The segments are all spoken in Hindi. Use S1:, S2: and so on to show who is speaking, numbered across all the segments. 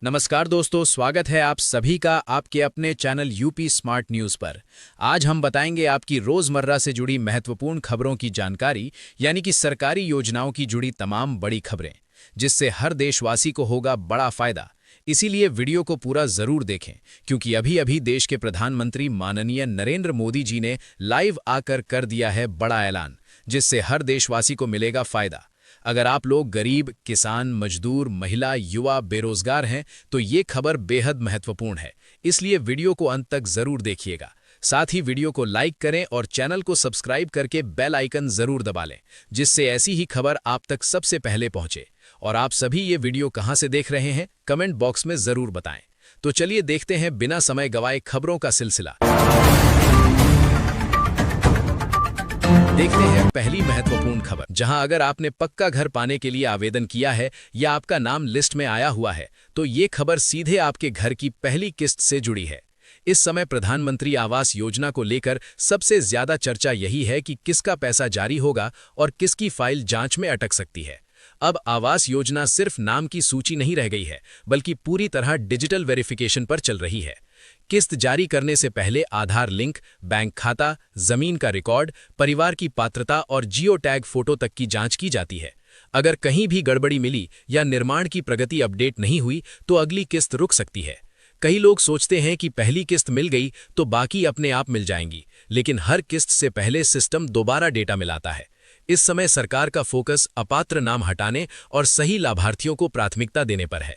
S1: नमस्कार दोस्तों, स्वागत है आप सभी का आपके अपने चैनल यूपी स्मार्ट न्यूज़ पर। आज हम बताएंगे आपकी रोज़मर्रा से जुड़ी महत्वपूर्ण खबरों की जानकारी, यानी कि सरकारी योजनाओं की जुड़ी तमाम बड़ी खबरें, जिससे हर देशवासी को होगा बड़ा फायदा। इसीलिए वीडियो को पूरा ज़रूर देखें, क्योंकि अभी अभी देश के प्रधानमंत्री माननीय नरेंद्र मोदी जी ने लाइव आकर कर दिया है बड़ा ऐलान, जिससे हर देशवासी को मिलेगा फायदा। अगर आप लोग गरीब, किसान, मजदूर, महिला, युवा, बेरोजगार हैं तो ये खबर बेहद महत्वपूर्ण है, इसलिए वीडियो को अंत तक जरूर देखिएगा। साथ ही वीडियो को लाइक करें और चैनल को सब्सक्राइब करके बेल आइकन जरूर दबा लें, जिससे ऐसी ही खबर आप तक सबसे पहले पहुंचे। और आप सभी ये वीडियो कहां से देख रहे हैं, कमेंट बॉक्स में जरूर बताएं। तो चलिए देखते हैं बिना समय गवाए खबरों का सिलसिला। देखते हैं पहली महत्वपूर्ण खबर, जहां अगर आपने पक्का घर पाने के लिए आवेदन किया है या आपका नाम लिस्ट में आया हुआ है, तो ये खबर सीधे आपके घर की पहली किस्त से जुड़ी है। इस समय प्रधानमंत्री आवास योजना को लेकर सबसे ज्यादा चर्चा यही है कि किसका पैसा जारी होगा और किसकी फाइल जांच में अटक सकती है। अब आवास योजना सिर्फ नाम की सूची नहीं रह गई है, बल्कि पूरी तरह डिजिटल वेरिफिकेशन पर चल रही है। किस्त जारी करने से पहले आधार लिंक, बैंक खाता, जमीन का रिकॉर्ड, परिवार की पात्रता और जियो टैग फोटो तक की जांच की जाती है। अगर कहीं भी गड़बड़ी मिली या निर्माण की प्रगति अपडेट नहीं हुई तो अगली किस्त रुक सकती है। कई लोग सोचते हैं कि पहली किस्त मिल गई तो बाकी अपने आप मिल जाएंगी, लेकिन हर किस्त से पहले सिस्टम दोबारा डेटा मिलाता है। इस समय सरकार का फोकस अपात्र नाम हटाने और सही लाभार्थियों को प्राथमिकता देने पर है।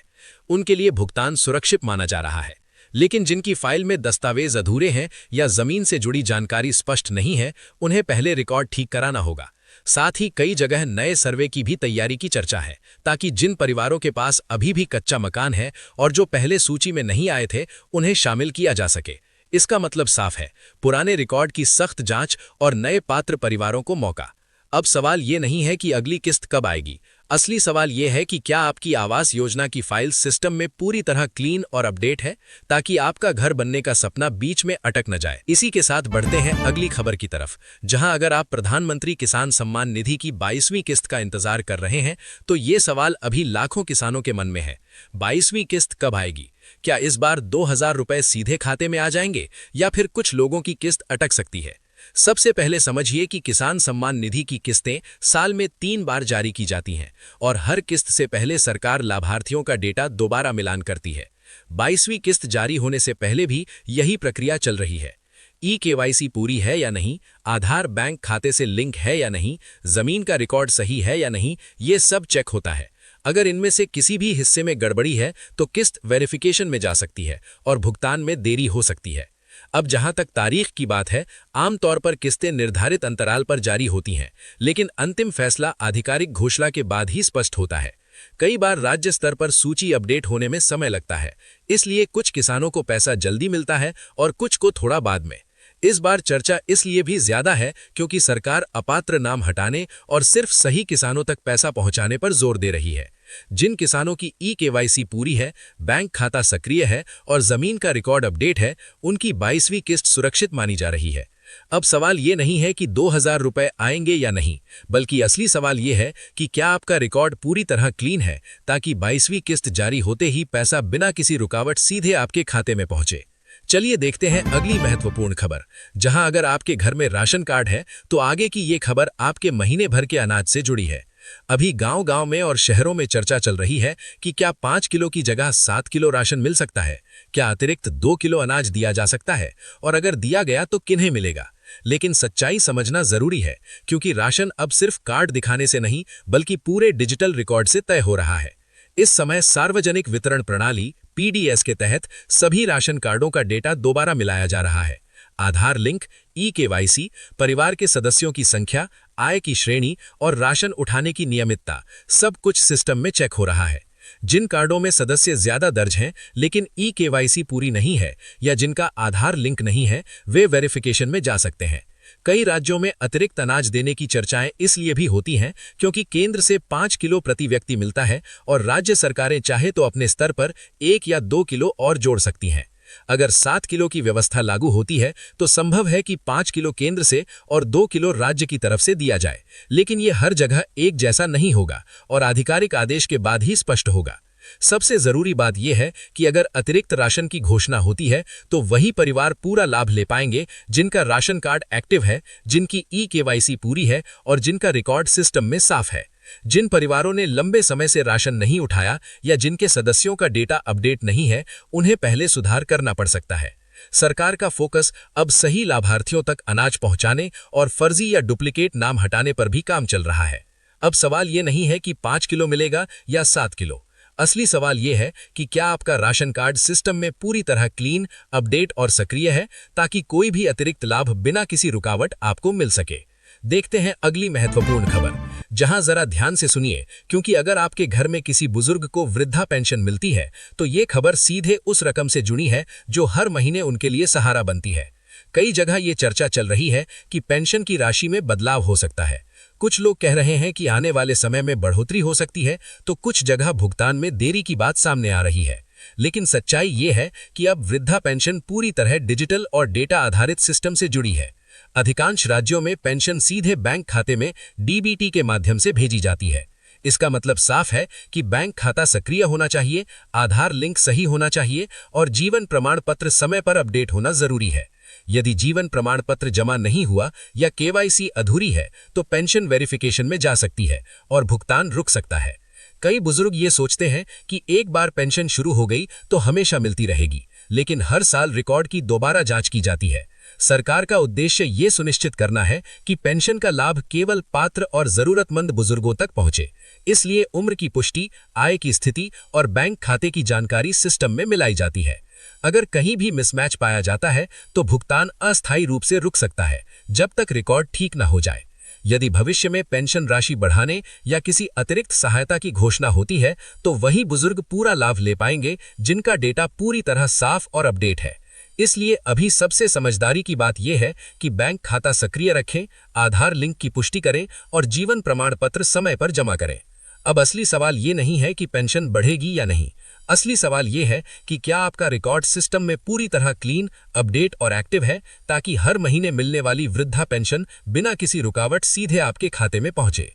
S1: उनके लिए भुगतान सुरक्षित माना जा रहा है। लेकिन जिनकी फाइल में दस्तावेज अधूरे हैं या जमीन से जुड़ी जानकारी स्पष्ट नहीं है, उन्हें पहले रिकॉर्ड ठीक कराना होगा। साथ ही कई जगह नए सर्वे की भी तैयारी की चर्चा है, ताकि जिन परिवारों के पास अभी भी कच्चा मकान है और जो पहले सूची में नहीं आए थे, उन्हें शामिल किया जा सके। इसका मतलब साफ है, पुराने रिकॉर्ड की सख्त जांच और नए पात्र परिवारों को मौका। अब सवाल ये नहीं है कि अगली किस्त कब आएगी, असली सवाल यह है कि क्या आपकी आवास योजना की फाइल सिस्टम में पूरी तरह क्लीन और अपडेट है, ताकि आपका घर बनने का सपना बीच में अटक न जाए। इसी के साथ बढ़ते हैं अगली खबर की तरफ, जहां अगर आप प्रधानमंत्री किसान सम्मान निधि की 22वीं किस्त का इंतजार कर रहे हैं, तो ये सवाल अभी लाखों किसानों के मन में है। 22वीं किस्त कब आएगी? क्या इस बार 2000 रुपए सीधे खाते में आ जाएंगे या फिर कुछ लोगों की किस्त अटक सकती है? सबसे पहले समझिए कि किसान सम्मान निधि की किस्तें साल में 3 बार जारी की जाती हैं और हर किस्त से पहले सरकार लाभार्थियों का डेटा दोबारा मिलान करती है। 22वीं किस्त जारी होने से पहले भी यही प्रक्रिया चल रही है। केवाईसी पूरी है या नहीं, आधार बैंक खाते से लिंक है या नहीं, जमीन का रिकॉर्ड सही है या नहीं, ये सब चेक होता है। अगर इनमें से किसी भी हिस्से में गड़बड़ी है तो किस्त वेरिफिकेशन में जा सकती है और भुगतान में देरी हो सकती है। अब जहां तक तारीख की बात है, आमतौर पर किस्तें निर्धारित अंतराल पर जारी होती हैं, लेकिन अंतिम फैसला आधिकारिक घोषणा के बाद ही स्पष्ट होता है। कई बार राज्य स्तर पर सूची अपडेट होने में समय लगता है, इसलिए कुछ किसानों को पैसा जल्दी मिलता है और कुछ को थोड़ा बाद में। इस बार चर्चा इसलिए भी ज्यादा है क्योंकि सरकार अपात्र नाम हटाने और सिर्फ सही किसानों तक पैसा पहुंचाने पर जोर दे रही है। जिन किसानों की केवाईसी पूरी है, बैंक खाता सक्रिय है और जमीन का रिकॉर्ड अपडेट है, उनकी 22वीं किस्त सुरक्षित मानी जा रही है। अब सवाल ये नहीं है कि 2000 रुपए आएंगे या नहीं, बल्कि असली सवाल ये है कि क्या आपका रिकॉर्ड पूरी तरह क्लीन है, ताकि 22वीं किस्त जारी होते ही पैसा बिना किसी रुकावट सीधे आपके खाते में पहुंचे। चलिए देखते हैं अगली महत्वपूर्ण खबर, जहां अगर आपके घर में राशन कार्ड है तो आगे की ये खबर आपके महीने भर के अनाज से जुड़ी है। अभी गांव-गांव में और शहरों में चर्चा चल रही है कि क्या 5 किलो की जगह 7 किलो राशन मिल सकता है, क्या अतिरिक्त 2 किलो अनाज दिया जा सकता है, और अगर दिया गया तो किन्हें मिलेगा। लेकिन सच्चाई समझना जरूरी है, क्योंकि राशन अब सिर्फ कार्ड दिखाने से नहीं बल्कि पूरे डिजिटल रिकॉर्ड से तय हो रहा है। इस समय सार्वजनिक वितरण प्रणाली PDS के तहत सभी राशन कार्डों का डेटा दोबारा मिलाया जा रहा है। आधार लिंक, केवाईसी, परिवार के सदस्यों की संख्या, आय की श्रेणी और राशन उठाने की नियमितता, सब कुछ सिस्टम में चेक हो रहा है। जिन कार्डों में सदस्य ज्यादा दर्ज हैं लेकिन केवाईसी पूरी नहीं है या जिनका आधार लिंक नहीं है, वे वेरिफिकेशन में जा सकते हैं। कई राज्यों में अतिरिक्त अनाज देने की चर्चाएं इसलिए भी होती हैं क्योंकि केंद्र से 5 किलो प्रति व्यक्ति मिलता है और राज्य सरकारें चाहे तो अपने स्तर पर 1 या 2 किलो और जोड़ सकती हैं। अगर 7 किलो की व्यवस्था लागू होती है तो संभव है कि 5 किलो केंद्र से और 2 किलो राज्य की तरफ से दिया जाए, लेकिन यह हर जगह एक जैसा नहीं होगा और आधिकारिक आदेश के बाद ही स्पष्ट होगा। सबसे जरूरी बात यह है कि अगर अतिरिक्त राशन की घोषणा होती है तो वही परिवार पूरा लाभ ले पाएंगे जिनका राशन कार्ड एक्टिव है, जिनकी ई-केवाईसी पूरी है और जिनका रिकॉर्ड सिस्टम में साफ है। जिन परिवारों ने लंबे समय से राशन नहीं उठाया या जिनके सदस्यों का डेटा अपडेट नहीं है, उन्हें पहले सुधार करना पड़ सकता है। सरकार का फोकस अब सही लाभार्थियों तक अनाज पहुंचाने और फर्जी या डुप्लीकेट नाम हटाने पर भी काम चल रहा है। अब सवाल ये नहीं है कि 5 किलो मिलेगा या 7 किलो। असली सवाल यह है कि क्या आपका राशन कार्ड सिस्टम में पूरी तरह क्लीन, अपडेट और सक्रिय है, ताकि कोई भी अतिरिक्त लाभ बिना किसी रुकावट आपको मिल सके। देखते हैं अगली महत्वपूर्ण खबर, जहां जरा ध्यान से सुनिए, क्योंकि अगर आपके घर में किसी बुजुर्ग को वृद्धा पेंशन मिलती है तो ये खबर सीधे उस रकम से जुड़ी है जो हर महीने उनके लिए सहारा बनती है। कई जगह ये चर्चा चल रही है कि पेंशन की राशि में बदलाव हो सकता है। कुछ लोग कह रहे हैं कि आने वाले समय में बढ़ोतरी हो सकती है, तो कुछ जगह भुगतान में देरी की बात सामने आ रही है। लेकिन सच्चाई ये है कि अब वृद्धा पेंशन पूरी तरह डिजिटल और डेटा आधारित सिस्टम से जुड़ी है। अधिकांश राज्यों में पेंशन सीधे बैंक खाते में डीबीटी के माध्यम से भेजी जाती है। इसका मतलब साफ है कि बैंक खाता सक्रिय होना चाहिए, आधार लिंक सही होना चाहिए और जीवन प्रमाण पत्र समय पर अपडेट होना जरूरी है। यदि जीवन प्रमाण पत्र जमा नहीं हुआ या केवाईसी अधूरी है तो पेंशन वेरिफिकेशन में जा सकती है और भुगतान रुक सकता है। कई बुजुर्ग ये सोचते हैं कि एक बार पेंशन शुरू हो गई तो हमेशा मिलती रहेगी, लेकिन हर साल रिकॉर्ड की दोबारा जांच की जाती है। सरकार का उद्देश्य ये सुनिश्चित करना है कि पेंशन का लाभ केवल पात्र और जरूरतमंद बुजुर्गों तक पहुंचे। इसलिए उम्र की पुष्टि, आय की स्थिति और बैंक खाते की जानकारी सिस्टम में मिलाई जाती है। अगर कहीं भी मिसमैच पाया जाता है तो भुगतान अस्थायी रूप से रुक सकता है, जब तक रिकॉर्ड ठीक न हो जाए। यदि भविष्य में पेंशन राशि बढ़ाने या किसी अतिरिक्त सहायता की घोषणा होती है तो वही बुजुर्ग पूरा लाभ ले पाएंगे जिनका डेटा पूरी तरह साफ और अपडेट है। इसलिए अभी सबसे समझदारी की बात यह है कि बैंक खाता सक्रिय रखें, आधार लिंक की पुष्टि करें और जीवन प्रमाण पत्र समय पर जमा करें। अब असली सवाल ये नहीं है कि पेंशन बढ़ेगी या नहीं। असली सवाल ये है कि क्या आपका रिकॉर्ड सिस्टम में पूरी तरह क्लीन, अपडेट और एक्टिव है, ताकि हर महीने मिलने वाली वृद्धा पेंशन बिना किसी रुकावट सीधे आपके खाते में पहुंचे।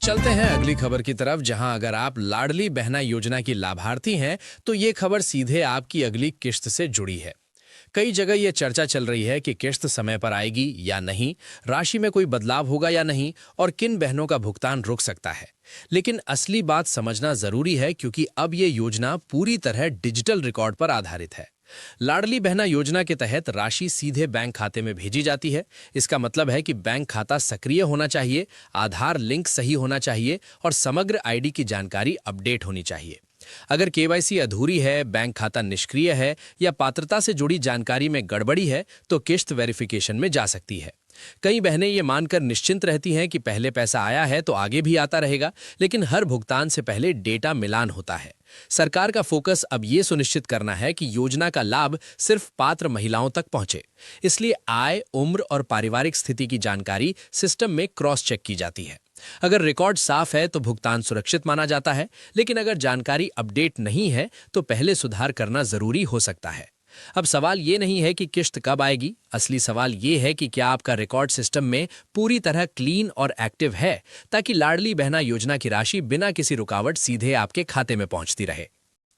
S2: चलते हैं अगली खबर की तरफ, जहां अगर आप लाडली बहना योजना की लाभार्थी हैं तो ये खबर सीधे आपकी अगली किश्त से जुड़ी है। कई जगह यह चर्चा चल रही है कि किश्त समय पर आएगी या नहीं, राशि में कोई बदलाव होगा या नहीं और किन बहनों का भुगतान रुक सकता है। लेकिन असली बात समझना जरूरी है, क्योंकि अब ये योजना पूरी तरह डिजिटल रिकॉर्ड पर आधारित है। लाडली बहना योजना के तहत राशि सीधे बैंक खाते में भेजी जाती है। इसका मतलब है कि बैंक खाता सक्रिय होना चाहिए, आधार लिंक सही होना चाहिए और समग्र आईडी की जानकारी अपडेट होनी चाहिए। अगर केवाईसी अधूरी है, बैंक खाता निष्क्रिय है या पात्रता से जुड़ी जानकारी में गड़बड़ी है तो किश्त वेरिफिकेशन में जा सकती है। कई बहनें ये मानकर निश्चिंत रहती हैं कि पहले पैसा आया है तो आगे भी आता रहेगा, लेकिन हर भुगतान से पहले डेटा मिलान होता है। सरकार का फोकस अब ये सुनिश्चित करना है कि योजना का लाभ सिर्फ पात्र महिलाओं तक पहुंचे। इसलिए आय, उम्र और पारिवारिक स्थिति की जानकारी सिस्टम में क्रॉस चेक की जाती है। अगर रिकॉर्ड साफ है तो भुगतान सुरक्षित माना जाता है, लेकिन अगर जानकारी अपडेट नहीं है तो पहले सुधार करना जरूरी हो सकता है। अब सवाल ये नहीं है कि किश्त कब आएगी, असली सवाल ये है कि क्या आपका रिकॉर्ड सिस्टम में पूरी तरह क्लीन और एक्टिव है, ताकि लाडली बहना योजना की राशि बिना किसी रुकावट सीधे आपके खाते में पहुंचती रहे।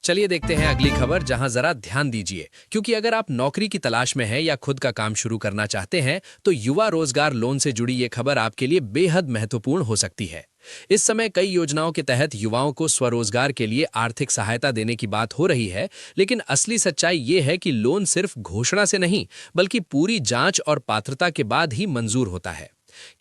S2: चलिए देखते हैं अगली खबर, जहां जरा ध्यान दीजिए, क्योंकि अगर आप नौकरी की तलाश में हैं या खुद का काम शुरू करना चाहते हैं तो युवा रोजगार लोन से जुड़ी ये खबर आपके लिए बेहद महत्वपूर्ण हो सकती है। इस समय कई योजनाओं के तहत युवाओं को स्वरोजगार के लिए आर्थिक सहायता देने की बात हो रही है, लेकिन असली सच्चाई ये है कि लोन सिर्फ घोषणा से नहीं बल्कि पूरी जांच और पात्रता के बाद ही मंजूर होता है।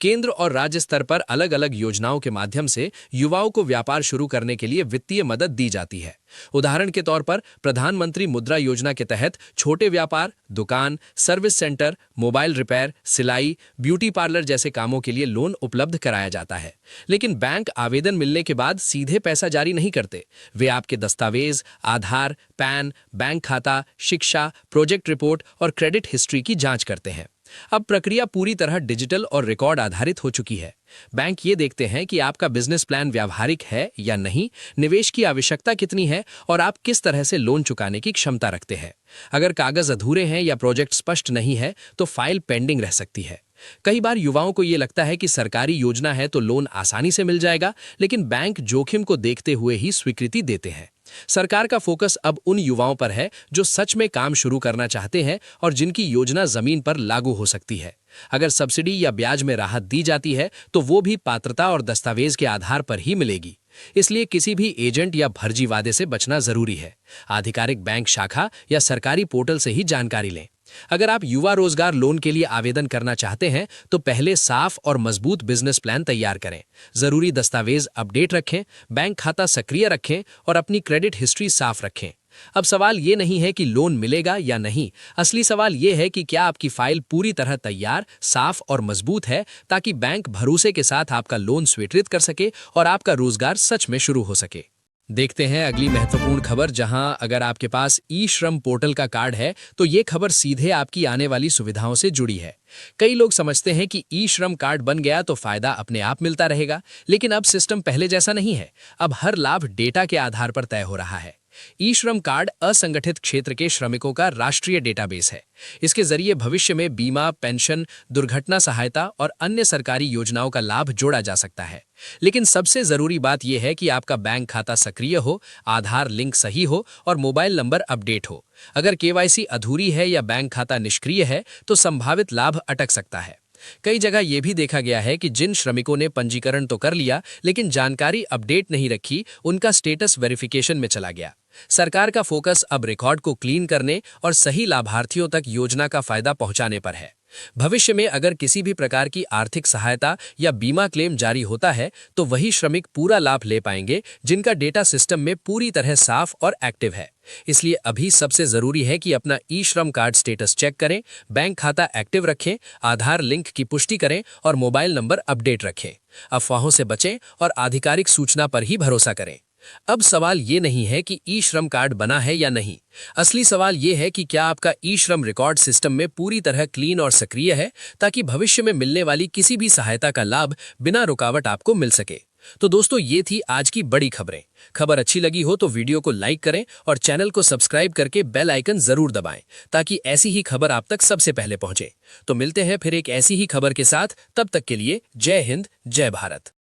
S2: केंद्र और राज्य स्तर पर अलग अलग योजनाओं के माध्यम से युवाओं को व्यापार शुरू करने के लिए वित्तीय मदद दी जाती है। उदाहरण के तौर पर प्रधानमंत्री मुद्रा योजना के तहत छोटे व्यापार, दुकान, सर्विस सेंटर, मोबाइल रिपेयर, सिलाई, ब्यूटी पार्लर जैसे कामों के लिए लोन उपलब्ध कराया जाता है। लेकिन बैंक आवेदन मिलने के बाद सीधे पैसा जारी नहीं करते। वे आपके दस्तावेज, आधार, पैन, बैंक खाता, शिक्षा, प्रोजेक्ट रिपोर्ट और क्रेडिट हिस्ट्री की जांच करते हैं। अब प्रक्रिया पूरी तरह डिजिटल और रिकॉर्ड आधारित हो चुकी है। बैंक ये देखते हैं कि आपका बिजनेस प्लान व्यावहारिक है या नहीं, निवेश की आवश्यकता कितनी है और आप किस तरह से लोन चुकाने की क्षमता रखते हैं। अगर कागज अधूरे हैं या प्रोजेक्ट स्पष्ट नहीं है तो फाइल पेंडिंग रह सकती है। कई बार युवाओं को ये लगता है कि सरकारी योजना है तो लोन आसानी से मिल जाएगा, लेकिन बैंक जोखिम को देखते हुए ही स्वीकृति देते हैं। सरकार का फोकस अब उन युवाओं पर है जो सच में काम शुरू करना चाहते हैं और जिनकी योजना जमीन पर लागू हो सकती है। अगर सब्सिडी या ब्याज में राहत दी जाती है तो वो भी पात्रता और दस्तावेज के आधार पर ही मिलेगी। इसलिए किसी भी एजेंट या फर्जी वादे से बचना जरूरी है। आधिकारिक बैंक शाखा या सरकारी पोर्टल से ही जानकारी लें। अगर आप युवा रोजगार लोन के लिए आवेदन करना चाहते हैं तो पहले साफ और मजबूत बिजनेस प्लान तैयार करें। जरूरी दस्तावेज अपडेट रखें, बैंक खाता सक्रिय रखें और अपनी क्रेडिट हिस्ट्री साफ रखें। अब सवाल ये नहीं है कि लोन मिलेगा या नहीं, असली सवाल ये है कि क्या आपकी फाइल पूरी तरह तैयार, साफ और मजबूत है, ताकि बैंक भरोसे के साथ आपका लोन स्वीकृत कर सके और आपका रोजगार सच में शुरू हो सके। देखते हैं अगली महत्वपूर्ण खबर, जहां अगर आपके पास ई श्रम पोर्टल का कार्ड है तो ये खबर सीधे आपकी आने वाली सुविधाओं से जुड़ी है। कई लोग समझते हैं कि ई श्रम कार्ड बन गया तो फायदा अपने आप मिलता रहेगा, लेकिन अब सिस्टम पहले जैसा नहीं है। अब हर लाभ डेटा के आधार पर तय हो रहा है। ई श्रम कार्ड असंगठित क्षेत्र के श्रमिकों का राष्ट्रीय डेटाबेस है। इसके जरिए भविष्य में बीमा, पेंशन, दुर्घटना सहायता और अन्य सरकारी योजनाओं का लाभ जोड़ा जा सकता है। लेकिन सबसे जरूरी बात यह है कि आपका बैंक खाता सक्रिय हो, आधार लिंक सही हो और मोबाइल नंबर अपडेट हो। अगर केवाईसी अधूरी है या बैंक खाता निष्क्रिय है तो संभावित लाभ अटक सकता है। कई जगह यह भी देखा गया है कि जिन श्रमिकों ने पंजीकरण तो कर लिया लेकिन जानकारी अपडेट नहीं रखी, उनका स्टेटस वेरिफिकेशन में चला गया। सरकार का फोकस अब रिकॉर्ड को क्लीन करने और सही लाभार्थियों तक योजना का फायदा पहुंचाने पर है। भविष्य में अगर किसी भी प्रकार की आर्थिक सहायता या बीमा क्लेम जारी होता है तो वही श्रमिक पूरा लाभ ले पाएंगे जिनका डेटा सिस्टम में पूरी तरह साफ और एक्टिव है। इसलिए अभी सबसे जरूरी है कि अपना ई श्रम कार्ड स्टेटस चेक करें, बैंक खाता एक्टिव रखें, आधार लिंक की पुष्टि करें और मोबाइल नंबर अपडेट रखें। अफवाहों से बचें और आधिकारिक सूचना पर ही भरोसा करें। अब सवाल ये नहीं है कि ई श्रम कार्ड बना है या नहीं, असली सवाल ये है कि क्या आपका ई श्रम रिकॉर्ड सिस्टम में पूरी तरह क्लीन और सक्रिय है, ताकि भविष्य में मिलने वाली किसी भी सहायता का लाभ बिना रुकावट आपको मिल सके। तो दोस्तों, ये थी आज की बड़ी खबरें। खबर अच्छी लगी हो तो वीडियो को लाइक करें और चैनल को सब्सक्राइब करके बेल आइकन जरूर दबाएं, ताकि ऐसी ही खबर आप तक सबसे पहले पहुंचे। तो मिलते हैं फिर एक ऐसी ही खबर के साथ, तब तक के लिए जय हिंद, जय भारत।